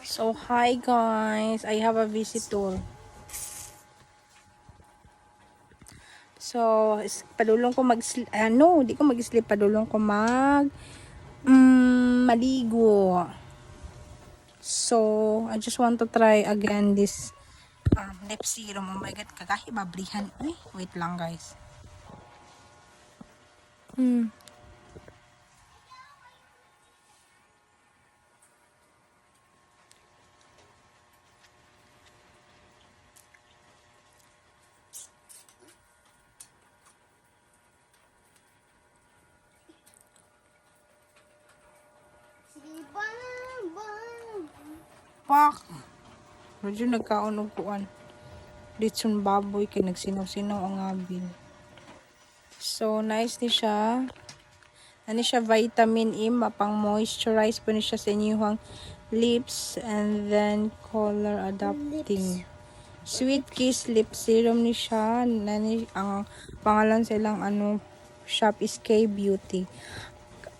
So, hi guys. I have a visitor. So, padulong ko di ko mag-sleep. Padulong ko maligo. So, I just want to try again this lip serum. Oh my god, kagahibablihan. Uy, wait lang guys. Pak! Medyo nagkaon og kuan. Litson baboy kay nagsinaw-sinaw ang abil. So, nice ni siya. Ano siya, vitamin E, mapang moisturize po ni siya sa inyong lips and then color adapting. Sweet Kiss lip serum ni siya. Ang pangalan sa ilang shop is K-Beauty.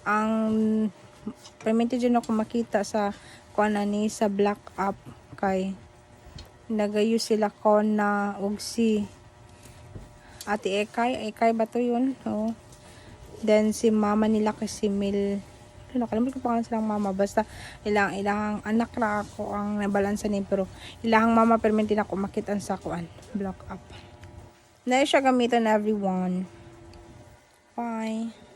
Ang permente dyan ako makita sa kuanani sa Black App kay nagayo sila ko na og si Ate Ekay ba to yun? Oh. Then si mama nila kasi Mil, nakalimutan ko pangalan silang mama, basta ilang anak na ako ang nabalansa ni, pero ilang mama permente na ako makitan sa kuan Black App. Na siya gamitan everyone. Bye.